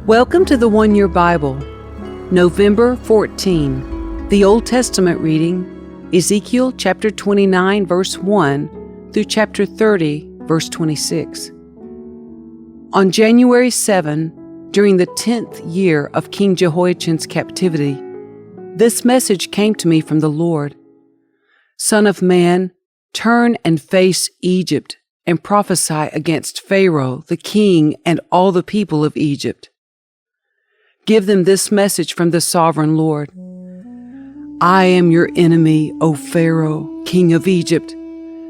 Welcome to the One Year Bible, November 14. The Old Testament reading, Ezekiel chapter 29, verse 1 through chapter 30, verse 26. On January 7, during the 10th year of King Jehoiachin's captivity, this message came to me from the Lord. Son of man, turn and face Egypt and prophesy against Pharaoh, the king, and all the people of Egypt. Give them this message from the sovereign Lord. I am your enemy, O Pharaoh, king of Egypt,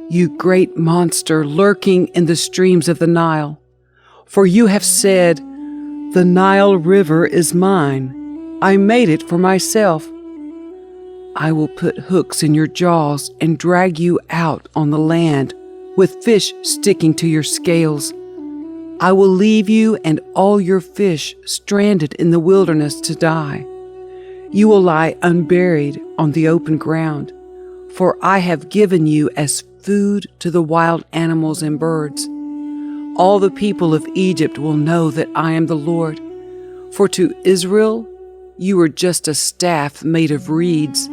you great monster lurking in the streams of the Nile. For you have said, the Nile River is mine. I made it for myself. I will put hooks in your jaws and drag you out on the land with fish sticking to your scales. I will leave you and all your fish stranded in the wilderness to die. You will lie unburied on the open ground, for I have given you as food to the wild animals and birds. All the people of Egypt will know that I am the Lord. For to Israel you were just a staff made of reeds.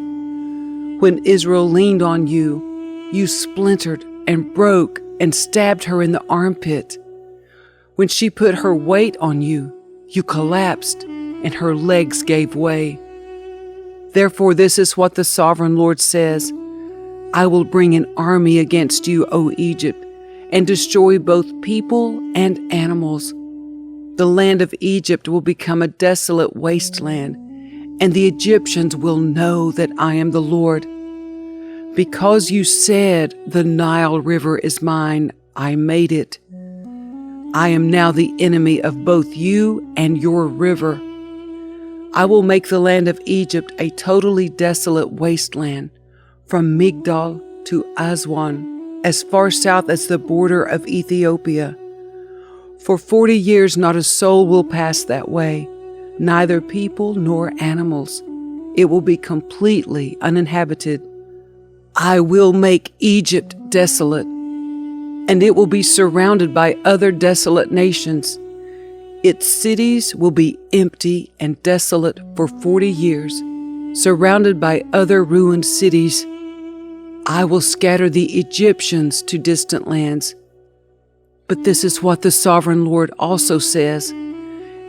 When Israel leaned on you, you splintered and broke and stabbed her in the armpit. When she put her weight on you, you collapsed, and her legs gave way. Therefore, this is what the sovereign Lord says. I will bring an army against you, O Egypt, and destroy both people and animals. The land of Egypt will become a desolate wasteland, and the Egyptians will know that I am the Lord. Because you said, the Nile River is mine, I made it. I am now the enemy of both you and your river. I will make the land of Egypt a totally desolate wasteland, from Migdol to Aswan, as far south as the border of Ethiopia. For 40 years not a soul will pass that way, neither people nor animals. It will be completely uninhabited. I will make Egypt desolate, and it will be surrounded by other desolate nations. Its cities will be empty and desolate for 40 years, surrounded by other ruined cities. I will scatter the Egyptians to distant lands. But this is what the sovereign Lord also says.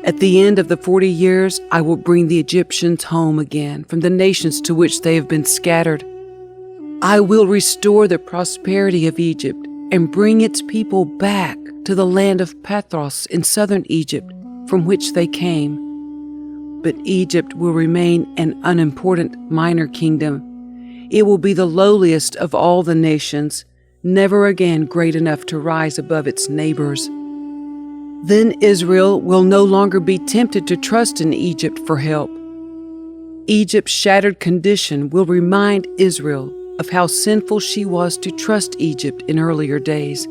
At the end of the 40 years, I will bring the Egyptians home again from the nations to which they have been scattered. I will restore the prosperity of Egypt and bring its people back to the land of Pathros in southern Egypt, from which they came. But Egypt will remain an unimportant minor kingdom. It will be the lowliest of all the nations, never again great enough to rise above its neighbors. Then Israel will no longer be tempted to trust in Egypt for help. Egypt's shattered condition will remind Israel of how sinful she was to trust Egypt in earlier days.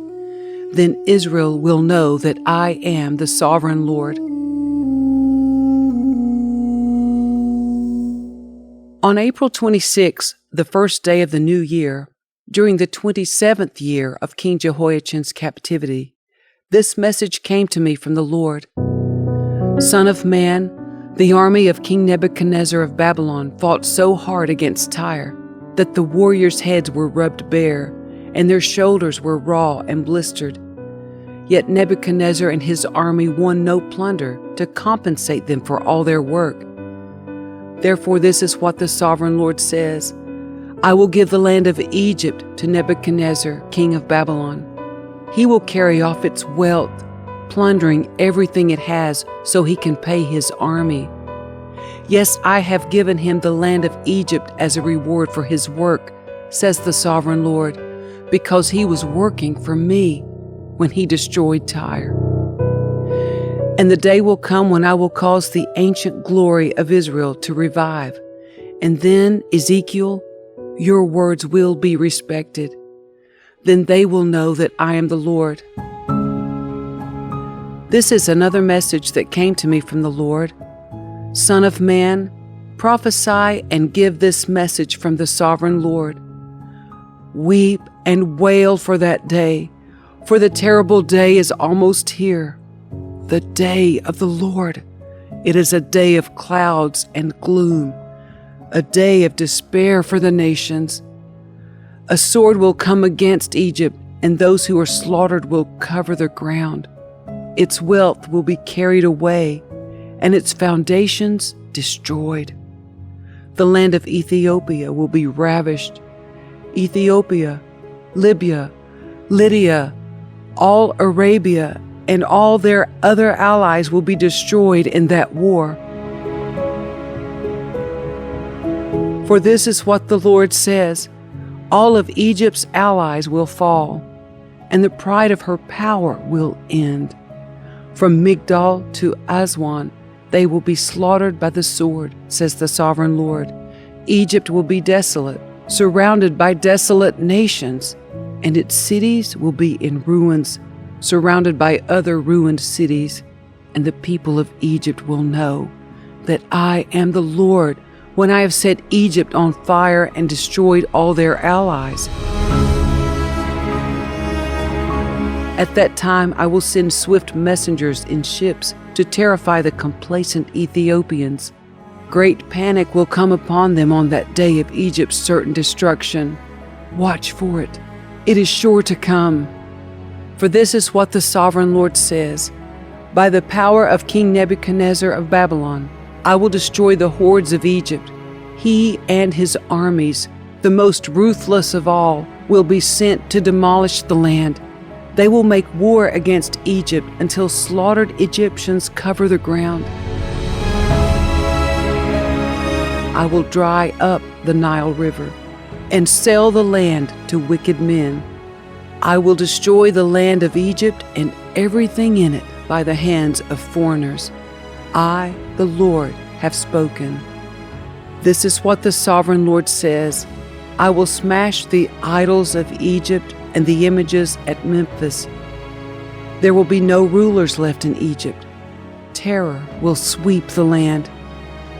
Then Israel will know that I am the sovereign Lord. On April 26, the first day of the new year, during the 27th year of King Jehoiachin's captivity, this message came to me from the Lord. Son of man, the army of King Nebuchadnezzar of Babylon fought so hard against Tyre that the warriors' heads were rubbed bare, and their shoulders were raw and blistered. Yet Nebuchadnezzar and his army won no plunder to compensate them for all their work. Therefore, this is what the sovereign Lord says. I will give the land of Egypt to Nebuchadnezzar, king of Babylon. He will carry off its wealth, plundering everything it has so he can pay his army. Yes, I have given him the land of Egypt as a reward for his work, says the sovereign Lord, because he was working for me when he destroyed Tyre. And the day will come when I will cause the ancient glory of Israel to revive. And then, Ezekiel, your words will be respected. Then they will know that I am the Lord. This is another message that came to me from the Lord. Son of man, prophesy and give this message from the sovereign Lord. Weep and wail for that day, for the terrible day is almost here. The day of the Lord. It is a day of clouds and gloom, a day of despair for the nations. A sword will come against Egypt, and those who are slaughtered will cover the ground. Its wealth will be carried away, and its foundations destroyed. The land of Ethiopia will be ravished. Ethiopia, Libya, Lydia, all Arabia, and all their other allies will be destroyed in that war. For this is what the Lord says: all of Egypt's allies will fall, and the pride of her power will end. From Migdol to Aswan, they will be slaughtered by the sword, says the sovereign Lord. Egypt will be desolate, surrounded by desolate nations, and its cities will be in ruins, surrounded by other ruined cities. And the people of Egypt will know that I am the Lord, when I have set Egypt on fire and destroyed all their allies. At that time I will send swift messengers in ships to terrify the complacent Ethiopians. Great panic will come upon them on that day of Egypt's certain destruction. Watch for it. It is sure to come. For this is what the sovereign Lord says: by the power of King Nebuchadnezzar of Babylon, I will destroy the hordes of Egypt. He and his armies, the most ruthless of all, will be sent to demolish the land. They will make war against Egypt until slaughtered Egyptians cover the ground. I will dry up the Nile River and sell the land to wicked men. I will destroy the land of Egypt and everything in it by the hands of foreigners. I, the Lord, have spoken. This is what the sovereign Lord says: I will smash the idols of Egypt and the images at Memphis. There will be no rulers left in Egypt. Terror will sweep the land.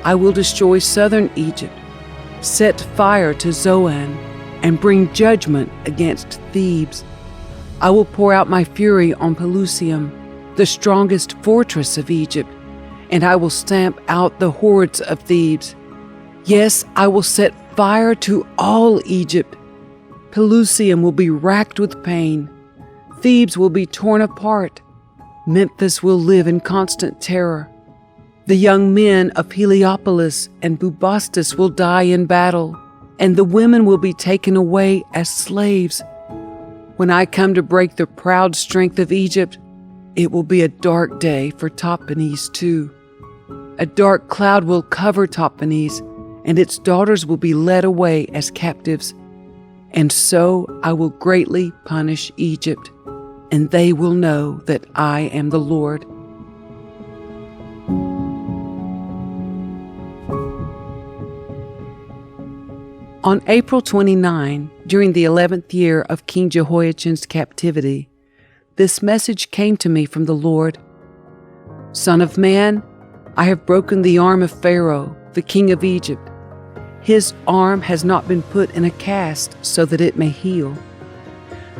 I will destroy southern Egypt, set fire to Zoan, and bring judgment against Thebes. I will pour out my fury on Pelusium, the strongest fortress of Egypt, and I will stamp out the hordes of Thebes. Yes, I will set fire to all Egypt. Pelusium will be racked with pain. Thebes will be torn apart. Memphis will live in constant terror. The young men of Heliopolis and Bubastis will die in battle, and the women will be taken away as slaves. When I come to break the proud strength of Egypt, it will be a dark day for Tahpanhes too. A dark cloud will cover Tahpanhes, and its daughters will be led away as captives. And so I will greatly punish Egypt, and they will know that I am the Lord. On April 29, during the 11th year of King Jehoiachin's captivity, this message came to me from the Lord: Son of man, I have broken the arm of Pharaoh, the king of Egypt. His arm has not been put in a cast so that it may heal.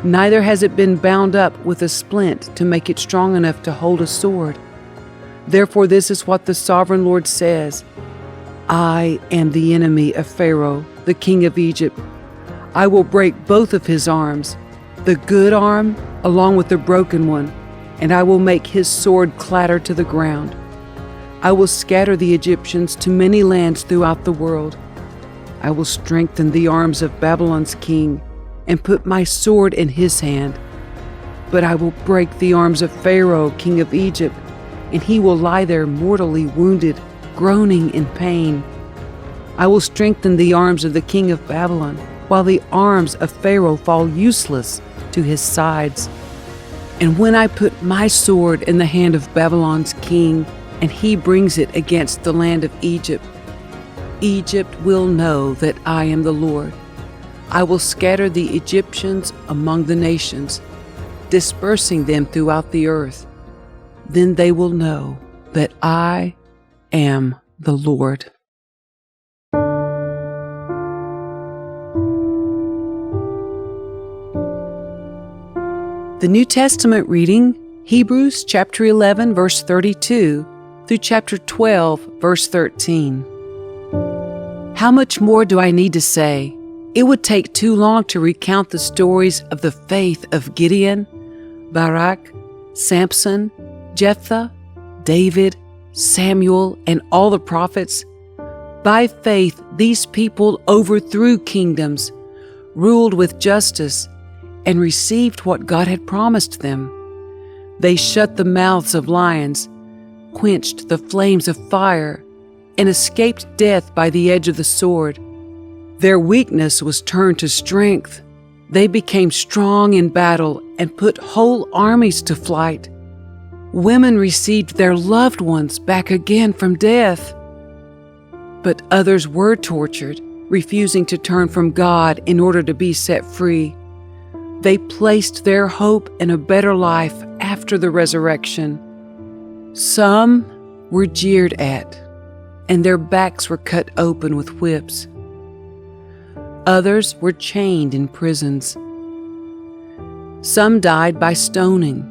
Neither has it been bound up with a splint to make it strong enough to hold a sword. Therefore this is what the sovereign Lord says: I am the enemy of Pharaoh, the king of Egypt. I will break both of his arms, the good arm along with the broken one, and I will make his sword clatter to the ground. I will scatter the Egyptians to many lands throughout the world. I will strengthen the arms of Babylon's king and put my sword in his hand. But I will break the arms of Pharaoh, king of Egypt, and he will lie there mortally wounded, groaning in pain. I will strengthen the arms of the king of Babylon, while the arms of Pharaoh fall useless to his sides. And when I put my sword in the hand of Babylon's king, and he brings it against the land of Egypt, Egypt will know that I am the Lord. I will scatter the Egyptians among the nations, dispersing them throughout the earth. Then they will know that I am the Lord. The New Testament reading, Hebrews chapter 11, verse 32 through chapter 12, verse 13. How much more do I need to say? It would take too long to recount the stories of the faith of Gideon, Barak, Samson, Jephthah, David, Samuel, and all the prophets. By faith, these people overthrew kingdoms, ruled with justice, and received what God had promised them. They shut the mouths of lions, quenched the flames of fire, and escaped death by the edge of the sword. Their weakness was turned to strength. They became strong in battle and put whole armies to flight. Women received their loved ones back again from death. But others were tortured, refusing to turn from God in order to be set free. They placed their hope in a better life after the resurrection. Some were jeered at, and their backs were cut open with whips. Others were chained in prisons. Some died by stoning.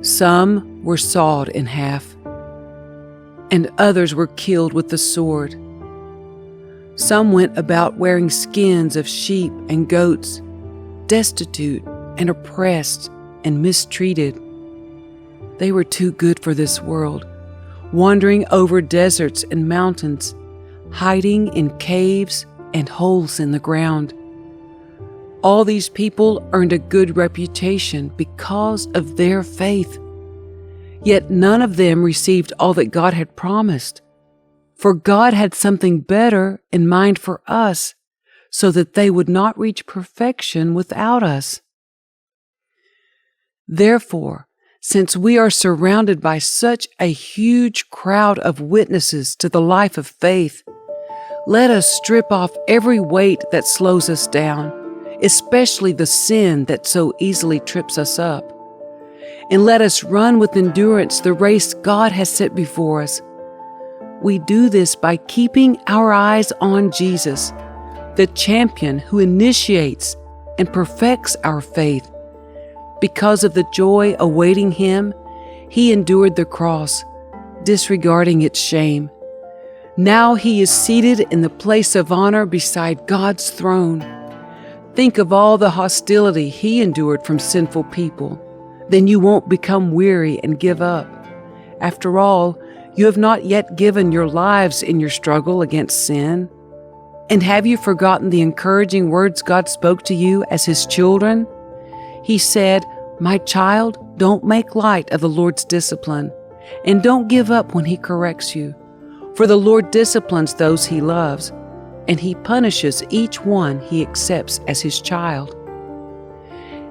Some were sawed in half, and others were killed with the sword. Some went about wearing skins of sheep and goats, destitute and oppressed and mistreated. They were too good for this world, wandering over deserts and mountains, hiding in caves and holes in the ground. All these people earned a good reputation because of their faith. Yet none of them received all that God had promised, for God had something better in mind for us, so that they would not reach perfection without us. Therefore, since we are surrounded by such a huge crowd of witnesses to the life of faith, let us strip off every weight that slows us down, especially the sin that so easily trips us up. And let us run with endurance the race God has set before us. We do this by keeping our eyes on Jesus, the champion who initiates and perfects our faith. Because of the joy awaiting him, he endured the cross, disregarding its shame. Now he is seated in the place of honor beside God's throne. Think of all the hostility he endured from sinful people. Then you won't become weary and give up. After all, you have not yet given your lives in your struggle against sin. And have you forgotten the encouraging words God spoke to you as his children? He said, "My child, don't make light of the Lord's discipline, and don't give up when he corrects you. For the Lord disciplines those he loves, and he punishes each one he accepts as his child."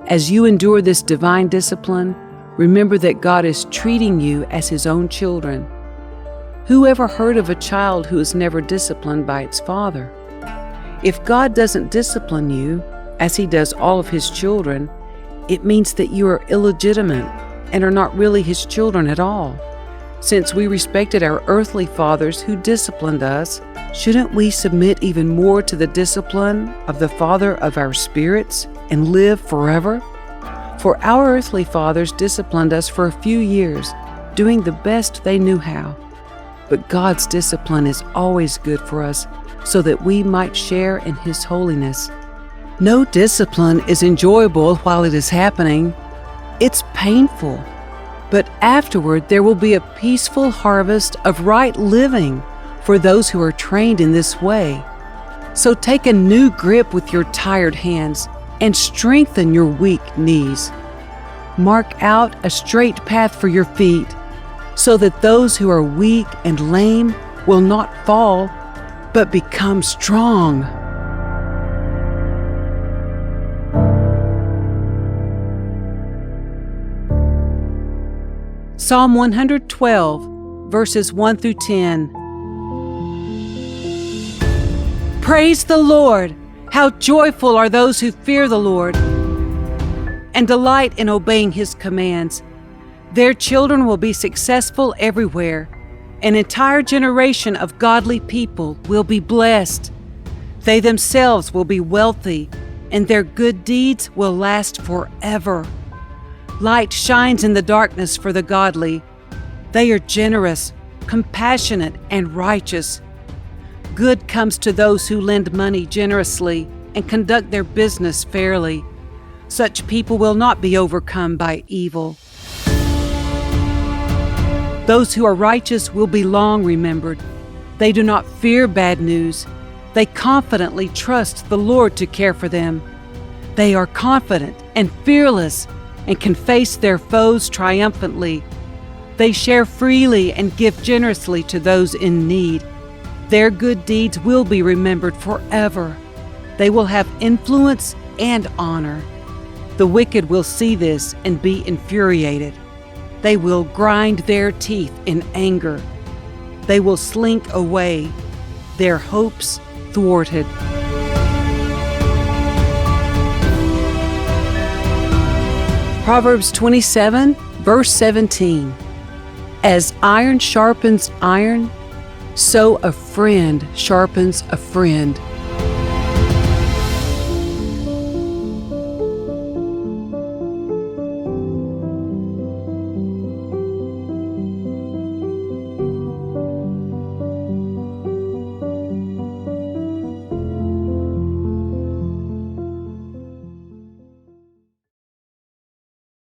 As you endure this divine discipline, remember that God is treating you as his own children. Who ever heard of a child who is never disciplined by its father? If God doesn't discipline you, as he does all of his children, it means that you are illegitimate and are not really his children at all. Since we respected our earthly fathers who disciplined us, shouldn't we submit even more to the discipline of the Father of our spirits and live forever? For our earthly fathers disciplined us for a few years, doing the best they knew how. But God's discipline is always good for us, so that we might share in his holiness. No discipline is enjoyable while it is happening. It's painful. But afterward there will be a peaceful harvest of right living for those who are trained in this way. So take a new grip with your tired hands and strengthen your weak knees. Mark out a straight path for your feet, so that those who are weak and lame will not fall, but become strong. Psalm 112, verses 1 through 10. Praise the Lord! How joyful are those who fear the Lord and delight in obeying his commands. Their children will be successful everywhere. An entire generation of godly people will be blessed. They themselves will be wealthy and their good deeds will last forever. Light shines in the darkness for the godly. They are generous, compassionate, and righteous. Good comes to those who lend money generously and conduct their business fairly. Such people will not be overcome by evil. Those who are righteous will be long remembered. They do not fear bad news. They confidently trust the Lord to care for them. They are confident and fearless and can face their foes triumphantly. They share freely and give generously to those in need. Their good deeds will be remembered forever. They will have influence and honor. The wicked will see this and be infuriated. They will grind their teeth in anger. They will slink away, their hopes thwarted. Proverbs 27, verse 17. As iron sharpens iron, so a friend sharpens a friend.